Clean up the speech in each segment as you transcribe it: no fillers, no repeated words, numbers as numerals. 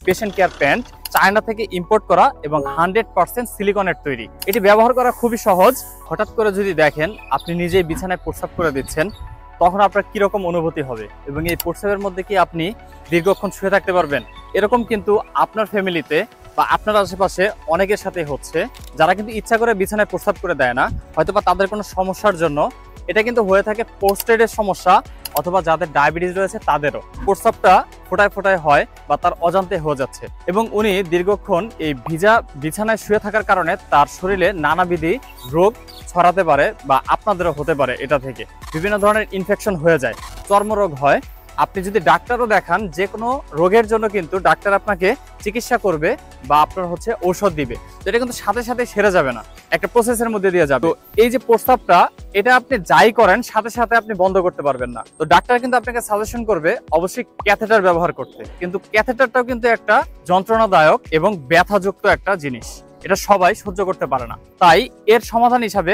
Patient care pant China থেকে import করা এবং 100% সিলিকনের তৈরি। এটি ব্যবহার করা খুবই সহজ। হঠাৎ করে যদি দেখেন আপনি নিজেই বিছানায় প্রস্রাব করে দিচ্ছেন, তখন আপনার কিরকম অনুভূতি হবে এবং এই প্রস্রাবের মধ্যে কি আপনি দীর্ঘক্ষণ শুয়ে থাকতে পারবেন? এরকম কিন্তু আপনার ফ্যামিলিতে বা আপনার আশেপাশে অনেকের সাথে হচ্ছে, যারা কিন্তু ইচ্ছা করে বিছানায় প্রস্রাব করে দেয় না, হয়তোবা তাদের কোনো সমস্যার জন্য। এটা কিন্তু হয়ে থাকে পোস্টেডের সমস্যা, অথবা যাদের ডায়াবেটিস রয়েছে তাদেরও প্রস্রাবটা ফোটায় ফোটায় হয় বা তার অজান্তে হয়ে যাচ্ছে। এবং উনি দীর্ঘক্ষণ এই ভিজা বিছানায় শুয়ে থাকার কারণে তার শরীরে নানাবিধি রোগ ছড়াতে পারে বা আপনাদেরও হতে পারে। এটা থেকে বিভিন্ন ধরনের ইনফেকশন হয়ে যায়, চর্মরোগ হয়। আপনি যদি ডাক্তারও দেখান, যে কোনো রোগের জন্য কিন্তু ডাক্তার আপনাকে চিকিৎসা করবে বা আপনার ঔষধ দিবে। তো এটা কিন্তু সাথে সাথে সেরে যাবে না, একটা প্রসেসের মধ্যে দিয়ে যাবে। তো এই যে প্রস্তাবটা, এটা আপনি যাই করেন সাথে সাথে আপনি বন্ধ করতে পারবেন না। তো ডাক্তার কিন্তু আপনাকে সাজেশন করবে অবশ্যই ক্যাথেটার ব্যবহার করতে। কিন্তু ক্যাথেটারটাও কিন্তু একটা যন্ত্রণাদায়ক এবং ব্যথাযুক্ত একটা জিনিস, এটা সবাই সহ্য করতে পারে না। তাই এর সমাধান হিসাবে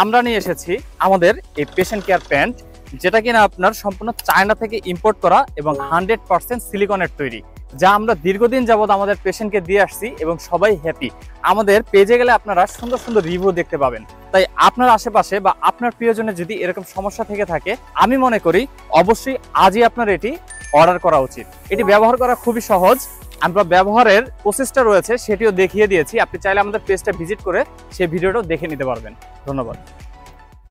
আমরা নিয়ে এসেছি আমাদের এই পেশেন্ট কেয়ার প্যান্ট, যেটা কিনা আপনার সম্পূর্ণ চায়না থেকে ইম্পোর্ট করা এবং 100% সিলিকনের তৈরি, যা আমরা দীর্ঘদিন যাবত আমাদের পেশেন্টকে দিয়ে আসছি এবং সবাই হ্যাপি। আমাদের পেজে গেলে আপনারা সুন্দর সুন্দর রিভিউ দেখতে পাবেন। তাই আপনার আশেপাশে বা আপনার প্রিয়জনের যদি এরকম সমস্যা থেকে থাকে, আমি মনে করি অবশ্যই আজই আপনার এটি অর্ডার করা উচিত। এটি ব্যবহার করা খুবই সহজ। আমরা ব্যবহারের প্রসেসটা রয়েছে সেটিও দেখিয়ে দিয়েছি। আপনি চাইলে আমাদের পেজটা ভিজিট করে সেই ভিডিওটাও দেখে নিতে পারবেন। ধন্যবাদ।